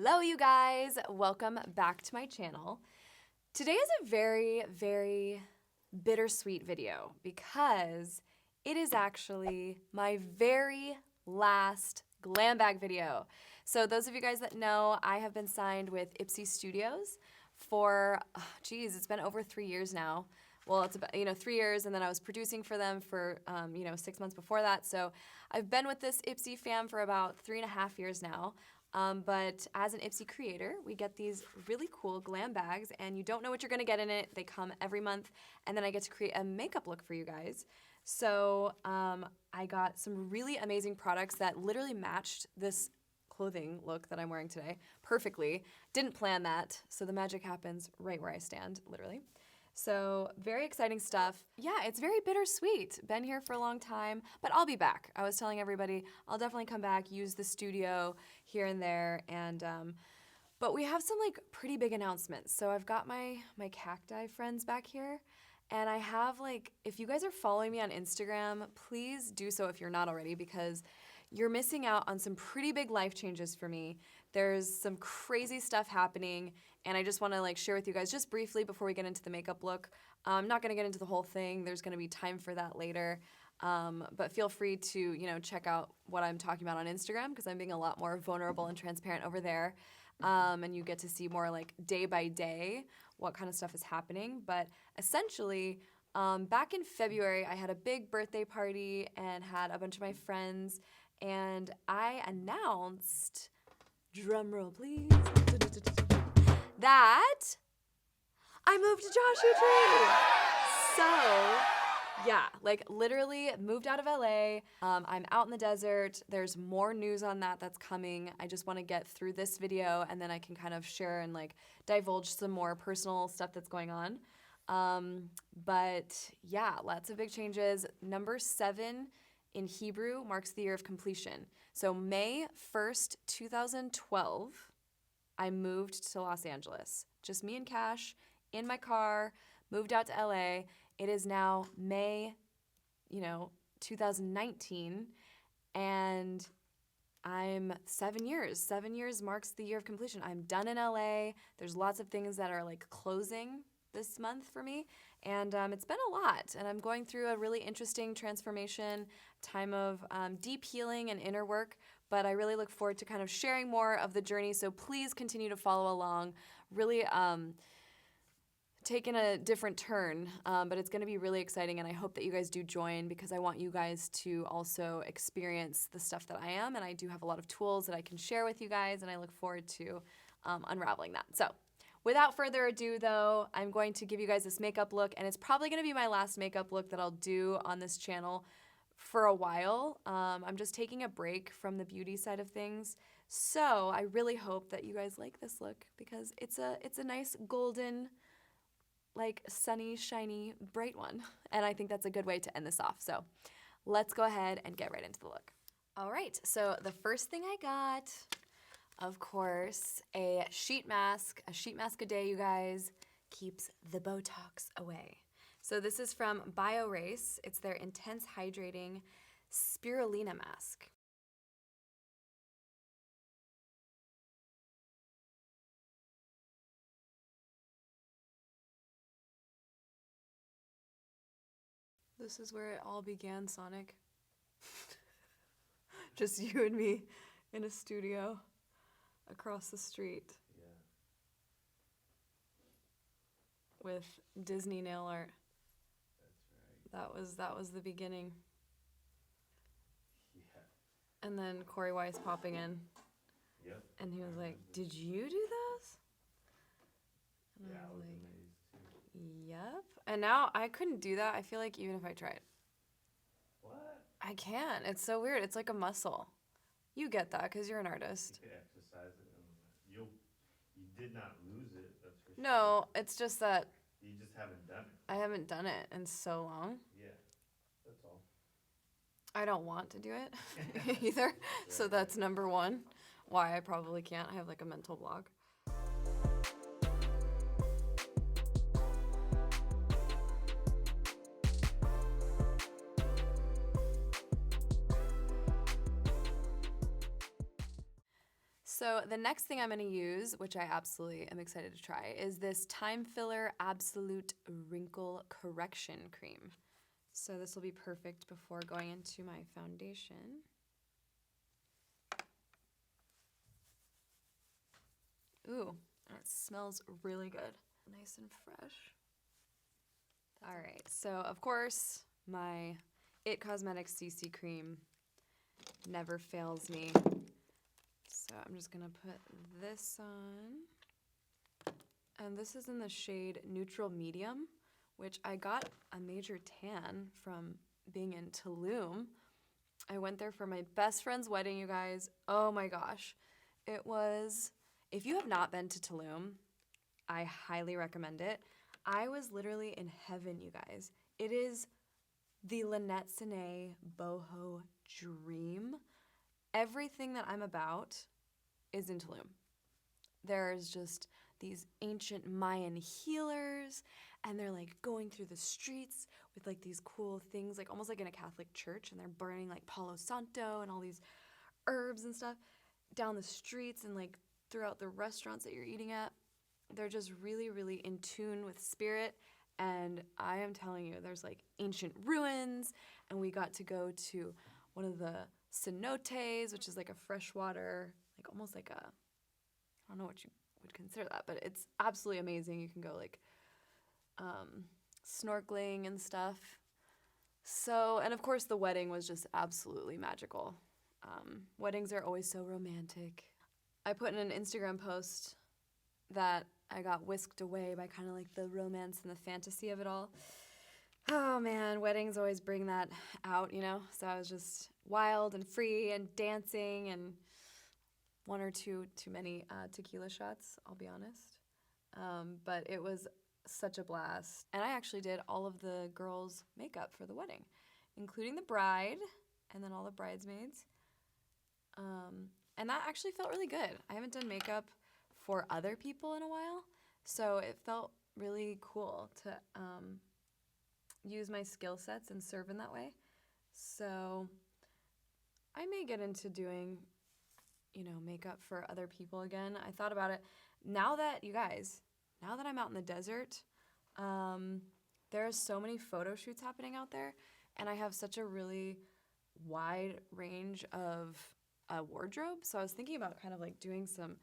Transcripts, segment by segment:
Hello, you guys. Welcome back to my channel. Today is a very, very bittersweet video because it is actually my very last glam bag video. So those of you guys that know, I have been signed with Ipsy Studios for, it's been over 3 years now. Well, it's about, 3 years, and then I was producing for them for, 6 months before that. So I've been with this Ipsy fam for about 3.5 years now. But as an Ipsy creator, we get these really cool glam bags, and you don't know what you're gonna get in it. They come every month, and then I get to create a makeup look for you guys. So I got some really amazing products that literally matched this clothing look that I'm wearing today perfectly. Didn't plan that, so the magic happens right where I stand, literally. So very exciting stuff. Yeah, it's very bittersweet. Been here for a long time, but I'll be back. I was telling everybody I'll definitely come back, use the studio here and there, and but we have some like pretty big announcements. So I've got my cacti friends back here, and I have if you guys are following me on Instagram, please do so if you're not already, because you're missing out on some pretty big life changes for me. There's some crazy stuff happening, and I just want to share with you guys just briefly before we get into the makeup look. I'm not going to get into the whole thing. There's going to be time for that later. But feel free to, check out what I'm talking about on Instagram, because I'm being a lot more vulnerable and transparent over there. And you get to see more day by day what kind of stuff is happening. But essentially, back in February, I had a big birthday party and had a bunch of my friends, and I announced, drum roll please, that I moved to Joshua Tree. So yeah, literally moved out of LA. I'm out in the desert. There's more news on that that's coming. I just want to get through this video, and then I can kind of share and divulge some more personal stuff that's going on. But yeah, lots of big changes. Number 7 in Hebrew marks the year of completion. So May 1st, 2012, I moved to Los Angeles. Just me and Cash in my car, moved out to LA. It is now May, 2019, and I'm 7 years. 7 years marks the year of completion. I'm done in LA. There's lots of things that are closing this month for me, and it's been a lot, and I'm going through a really interesting transformation, time of deep healing and inner work, but I really look forward to kind of sharing more of the journey, so please continue to follow along. Really taking a different turn, but it's going to be really exciting, and I hope that you guys do join, because I want you guys to also experience the stuff that I am, and I do have a lot of tools that I can share with you guys, and I look forward to unraveling that. So without further ado, though, I'm going to give you guys this makeup look, and it's probably going to be my last makeup look that I'll do on this channel for a while. I'm just taking a break from the beauty side of things, so I really hope that you guys like this look, because it's a nice golden, sunny, shiny, bright one, and I think that's a good way to end this off. So let's go ahead and get right into the look. All right, so the first thing I got, of course, a sheet mask. A sheet mask a day, you guys, keeps the Botox away. So this is from BioRace. It's their Intense Hydrating Spirulina Mask. This is where it all began, Sonic. Just you and me in a studio across the street. Yeah. With Disney nail art. That's right. That was the beginning. Yeah. And then Corey Weiss popping in. Yep. And he was like, "Did you do this?" And Yeah, I was like, amazed too. "Yep." And now I couldn't do that. I feel like even if I tried. What? I can't. It's so weird. It's like a muscle. You get that because you're an artist. You could exercise it, and you did not lose it. That's for sure. No, it's just that You just haven't done it. I haven't done it in so long. Yeah, that's all. I don't want to do it either. So that's number one. Why I probably can't. I have a mental block. So the next thing I'm going to use, which I absolutely am excited to try, is this Time Filler Absolute Wrinkle Correction Cream. So this will be perfect before going into my foundation. Ooh, it smells really good. Nice and fresh. All right, so of course, my It Cosmetics CC cream never fails me. So I'm just gonna put this on. And this is in the shade Neutral Medium, which I got a major tan from being in Tulum. I went there for my best friend's wedding, you guys. Oh my gosh. It was, if you have not been to Tulum, I highly recommend it. I was literally in heaven, you guys. It is the Lynette boho dream. Everything that I'm about is in Tulum. There's just these ancient Mayan healers, and they're like going through the streets with like these cool things, like almost like in a Catholic church, and they're burning like Palo Santo and all these herbs and stuff down the streets and like throughout the restaurants that you're eating at. They're just really, really in tune with spirit. And I am telling you, there's like ancient ruins, and we got to go to one of the cenotes, which is like a freshwater, like almost like a, I don't know what you would consider that, but it's absolutely amazing. You can go like snorkeling and stuff. So, and of course the wedding was just absolutely magical. Weddings are always so romantic. I put in an Instagram post that I got whisked away by kind of like the romance and the fantasy of it all. Oh man, weddings always bring that out, you know? So I was just wild and free and dancing and one or two too many tequila shots, I'll be honest. But it was such a blast. And I actually did all of the girls' makeup for the wedding, including the bride and then all the bridesmaids. And that actually felt really good. I haven't done makeup for other people in a while, so it felt really cool to use my skill sets and serve in that way. So I may get into doing, you know, makeup for other people again. I thought about it. Now that, you guys, now that I'm out in the desert, there are so many photo shoots happening out there, and I have such a really wide range of wardrobe. So I was thinking about kind of like doing some,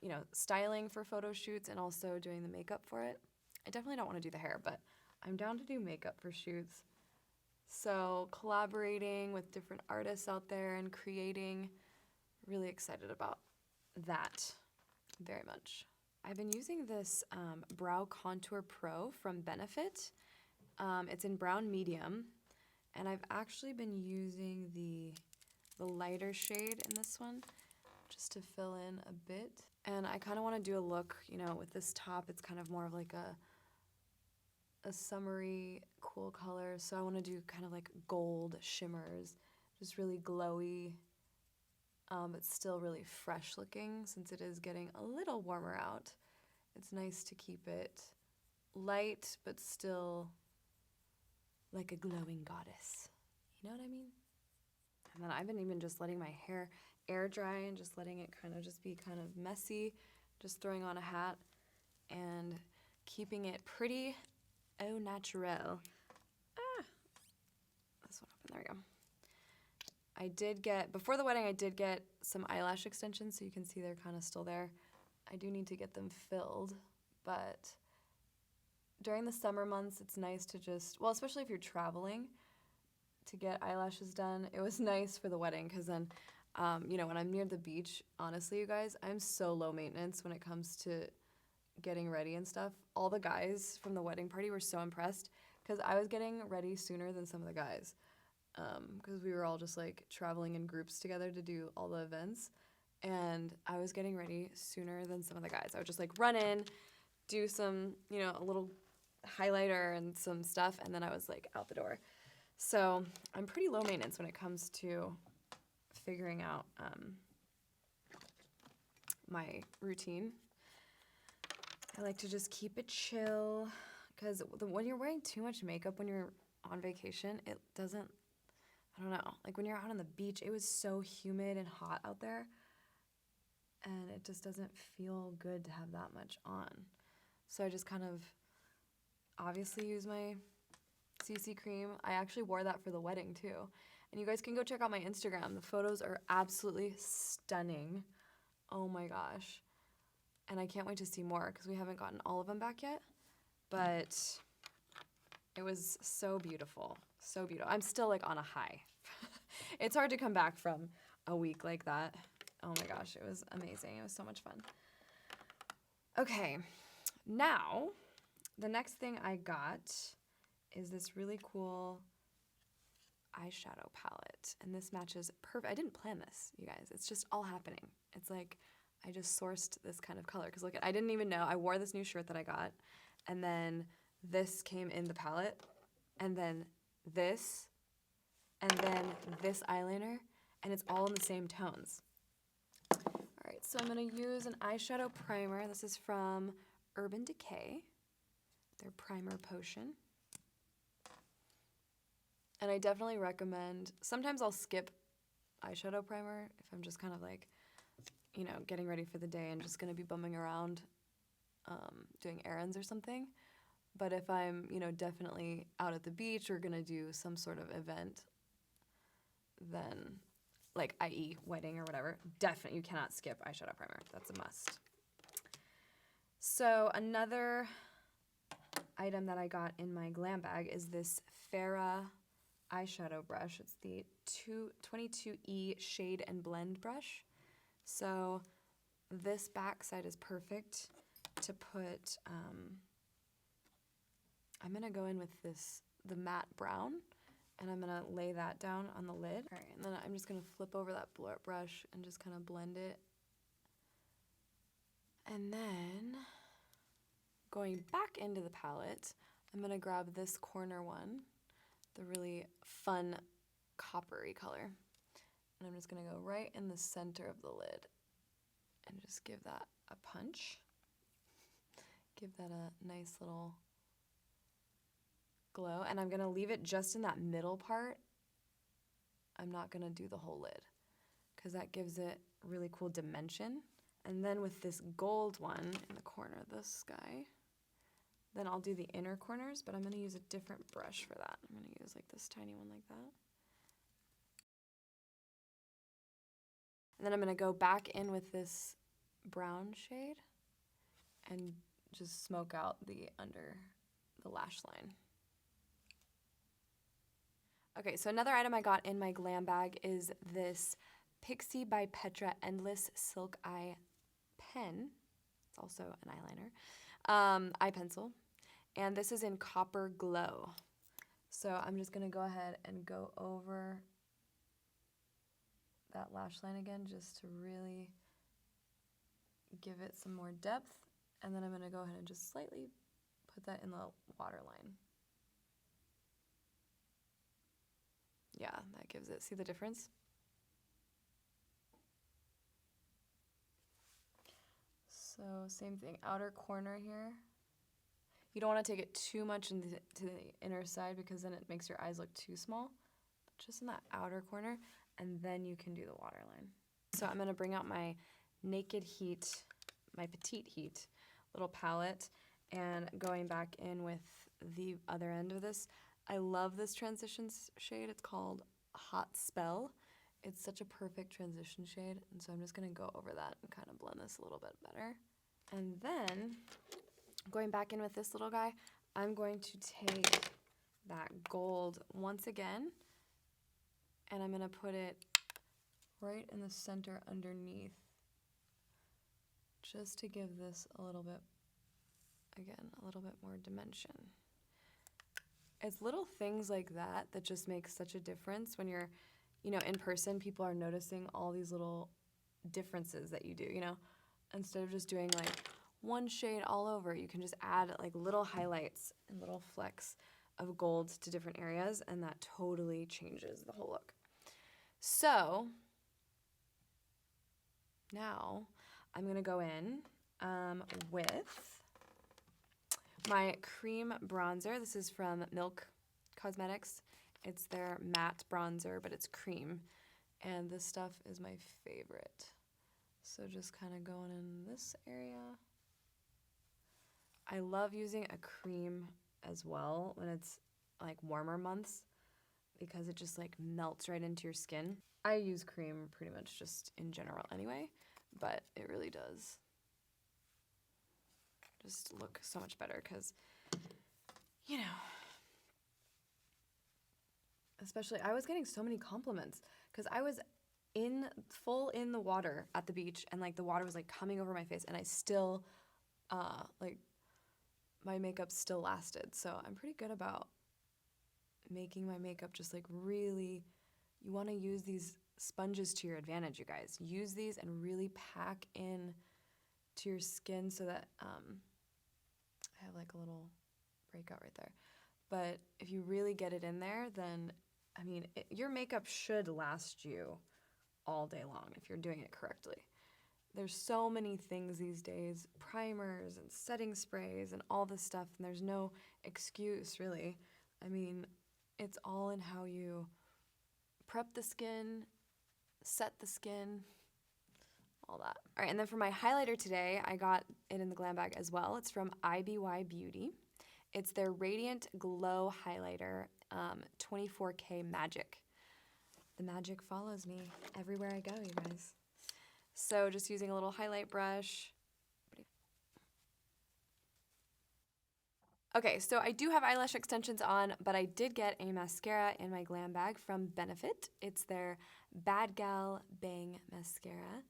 you know, styling for photo shoots and also doing the makeup for it. I definitely don't want to do the hair, but I'm down to do makeup for shoots. So collaborating with different artists out there and creating, really excited about that very much. I've been using this Brow Contour Pro from Benefit. It's in brown medium, and I've actually been using the lighter shade in this one just to fill in a bit. And I kind of want to do a look, you know, with this top, it's kind of more of like a summery, cool color. So I want to do kind of like gold shimmers, just really glowy, but still really fresh looking since it is getting a little warmer out. It's nice to keep it light, but still like a glowing goddess. You know what I mean? And then I've been even just letting my hair air dry and just letting it kind of just be kind of messy, just throwing on a hat and keeping it pretty au naturel. This one open, there we go. I did get, before the wedding, I did get some eyelash extensions, so you can see they're kind of still there. I do need to get them filled, but during the summer months, it's nice to just, well, especially if you're traveling, to get eyelashes done. It was nice for the wedding because then, you know, when I'm near the beach, honestly, you guys, I'm so low maintenance when it comes to getting ready and stuff. All the guys from the wedding party were so impressed because I was getting ready sooner than some of the guys because we were all just like traveling in groups together to do all the events, and I was getting ready sooner than some of the guys. I would just like run in, do some, you know, a little highlighter and some stuff, and then I was like out the door. So I'm pretty low maintenance when it comes to figuring out my routine. I like to just keep it chill because when you're wearing too much makeup when you're on vacation, it doesn't, I don't know, like when you're out on the beach, it was so humid and hot out there. and it just doesn't feel good to have that much on. So I just kind of obviously use my CC cream. I actually wore that for the wedding too. And you guys can go check out my Instagram. The photos are absolutely stunning. Oh my gosh. And I can't wait to see more because we haven't gotten all of them back yet. But it was so beautiful. So beautiful. I'm still like on a high. It's hard to come back from a week like that. Oh my gosh, it was amazing. It was so much fun. Okay, now the next thing I got is this really cool eyeshadow palette. And this matches perfect. I didn't plan this, you guys. It's just all happening. It's like I just sourced this kind of color. Because look, I didn't even know. I wore this new shirt that I got. And then this came in the palette. And then this. And then this eyeliner. And it's all in the same tones. All right, so I'm going to use an eyeshadow primer. This is from Urban Decay. Their primer potion. And I definitely recommend, sometimes I'll skip eyeshadow primer if I'm just kind of like, you know, getting ready for the day and just going to be bumming around doing errands or something. But if I'm, you know, definitely out at the beach or going to do some sort of event, then like i.e. wedding or whatever, definitely you cannot skip eyeshadow primer. That's a must. So another item that I got in my glam bag is this Farrah eyeshadow brush. It's the 22E Shade and Blend brush. So this back side is perfect to put, I'm going to go in with the matte brown, and I'm going to lay that down on the lid. All right, and then I'm just going to flip over that brush and just kind of blend it. And then going back into the palette, I'm going to grab this corner one, the really fun coppery color. And I'm just going to go right in the center of the lid and just give that a punch. Give that a nice little glow. And I'm going to leave it just in that middle part. I'm not going to do the whole lid because that gives it really cool dimension. And then with this gold one in the corner of this guy, then I'll do the inner corners, but I'm going to use a different brush for that. I'm going to use like this tiny one like that. And then I'm going to go back in with this brown shade and just smoke out the under the lash line. Okay, so another item I got in my glam bag is this Pixie by Petra Endless Silk Eye Pen. It's also an eyeliner. Eye pencil. And this is in Copper Glow. So I'm just going to go ahead and go over that lash line again just to really give it some more depth. And then I'm going to go ahead and just slightly put that in the waterline. Yeah, that gives it, see the difference? So same thing, outer corner here. You don't want to take it too much to the inner side because then it makes your eyes look too small. But just in that outer corner, and then you can do the waterline. So I'm going to bring out my Naked Heat, my Petite Heat little palette, and going back in with the other end of this. I love this transition shade. It's called Hot Spell. It's such a perfect transition shade, and so I'm just going to go over that and kind of blend this a little bit better. And then going back in with this little guy, I'm going to take that gold once again, and I'm going to put it right in the center underneath, just to give this a little bit, again, a little bit more dimension. It's little things like that that just make such a difference when you're, you know, in person. People are noticing all these little differences that you do, you know. Instead of just doing like one shade all over, you can just add like little highlights and little flecks of gold to different areas, and that totally changes the whole look. So now I'm going to go in with my cream bronzer. This is from Milk Cosmetics. It's their matte bronzer, but it's cream. And this stuff is my favorite. So just kind of going in this area. I love using a cream as well when it's like warmer months because it just like melts right into your skin. I use cream pretty much just in general anyway, but it really does just look so much better because, you know, especially I was getting so many compliments because I was full in the water at the beach and like the water was like coming over my face and I still like my makeup still lasted. So I'm pretty good about making my makeup just like really, you want to use these sponges to your advantage, you guys. Use these and really pack in to your skin so that I have like a little breakout right there. But if you really get it in there, then I mean, your makeup should last you all day long if you're doing it correctly. There's so many things these days, primers and setting sprays and all this stuff, and there's no excuse really. I mean, it's all in how you prep the skin, set the skin, all that. All right, and then for my highlighter today, I got it in the glam bag as well. It's from IBY Beauty. It's their Radiant Glow Highlighter 24K Magic. The magic follows me everywhere I go, you guys. So just using a little highlight brush. Okay, so I do have eyelash extensions on, but I did get a mascara in my glam bag from Benefit. It's their Bad Gal Bang Mascara,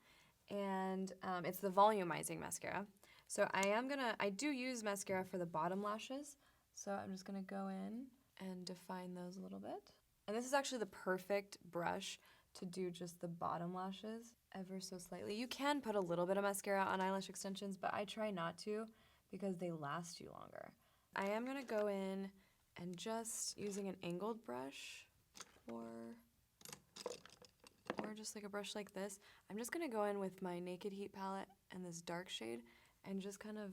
and it's the volumizing mascara. So I do use mascara for the bottom lashes, so I'm just gonna go in and define those a little bit. And this is actually the perfect brush to do just the bottom lashes ever so slightly. You can put a little bit of mascara on eyelash extensions, but I try not to because they last you longer. I am gonna go in and just using an angled brush or just like a brush like this, I'm just gonna go in with my Naked Heat palette and this dark shade and just kind of,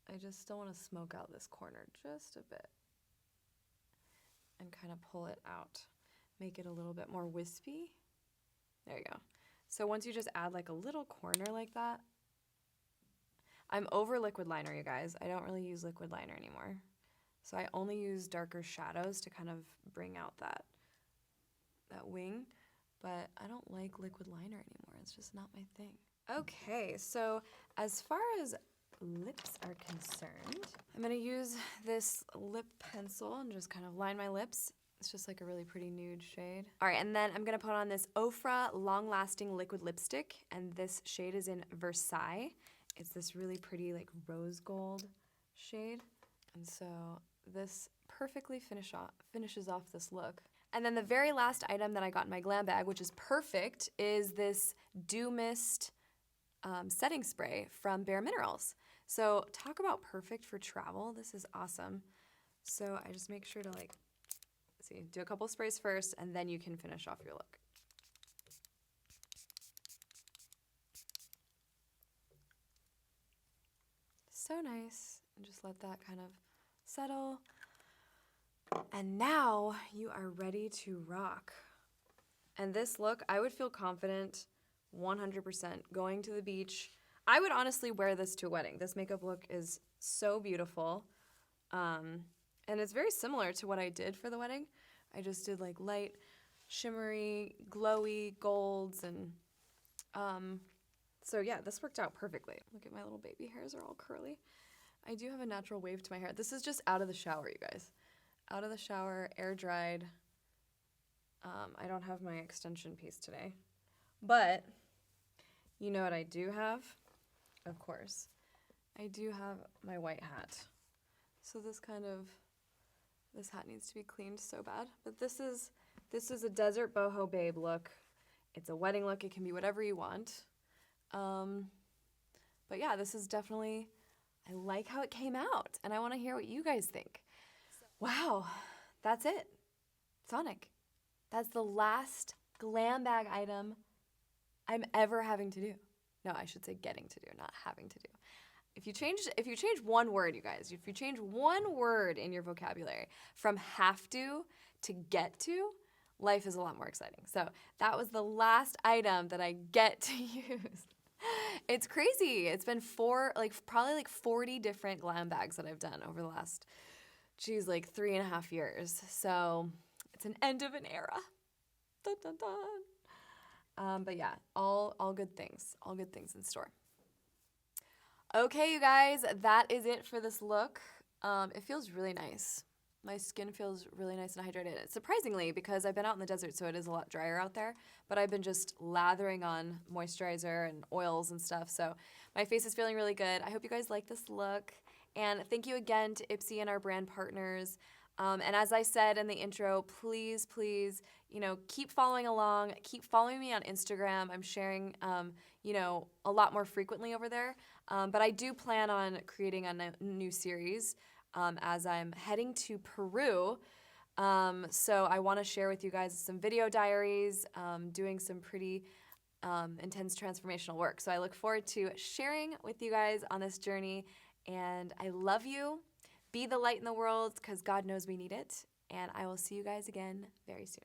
I just still wanna smoke out this corner just a bit and kind of pull it out. Make it a little bit more wispy. There you go. So once you just add like a little corner like that, I'm over liquid liner, you guys. I don't really use liquid liner anymore. So I only use darker shadows to kind of bring out that wing, but I don't like liquid liner anymore. It's just not my thing. Okay, so as far as lips are concerned, I'm gonna use this lip pencil and just kind of line my lips. It's just like a really pretty nude shade. All right, and then I'm gonna put on this Ofra Long Lasting Liquid Lipstick, and this shade is in Versailles. It's this really pretty like rose gold shade. And so this perfectly finishes off this look. And then the very last item that I got in my glam bag, which is perfect, is this Dew Mist setting spray from Bare Minerals. So talk about perfect for travel. This is awesome. So I just make sure to like, do a couple sprays first and then you can finish off your look. So nice. And just let that kind of settle. And now you are ready to rock. And this look, I would feel confident 100% going to the beach. I would honestly wear this to a wedding. This makeup look is so beautiful. And it's very similar to what I did for the wedding. I just did like light, shimmery, glowy golds. And so yeah, this worked out perfectly. Look at my little baby hairs are all curly. I do have a natural wave to my hair. This is just out of the shower, you guys. Out of the shower, air dried. I don't have my extension piece today. But you know what I do have? Of course. I do have my white hat. So this hat needs to be cleaned so bad. But this is a desert boho babe look. It's a wedding look. It can be whatever you want. But yeah, this is definitely, I like how it came out. And I want to hear what you guys think. Wow, that's it. Sonic. That's the last glam bag item I'm ever having to do. No, I should say getting to do, not having to do. If you change one word, you guys, if you change one word in your vocabulary from have to get to, life is a lot more exciting. So that was the last item that I get to use. It's crazy. It's been probably like 40 different glam bags that I've done over the last, like 3.5 years. So it's an end of an era. Dun, dun, dun. But yeah, all good things in store. Okay, you guys, that is it for this look. It feels really nice. My skin feels really nice and hydrated. Surprisingly, because I've been out in the desert, so it is a lot drier out there, but I've been just lathering on moisturizer and oils and stuff, so my face is feeling really good. I hope you guys like this look, and thank you again to Ipsy and our brand partners. And as I said in the intro, please, keep following along. Keep following me on Instagram. I'm sharing, a lot more frequently over there. But I do plan on creating a new series as I'm heading to Peru. So I want to share with you guys some video diaries, doing some pretty intense transformational work. So I look forward to sharing with you guys on this journey. And I love you. Be the light in the world because God knows we need it. And I will see you guys again very soon.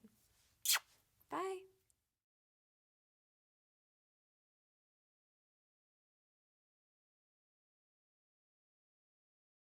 Bye.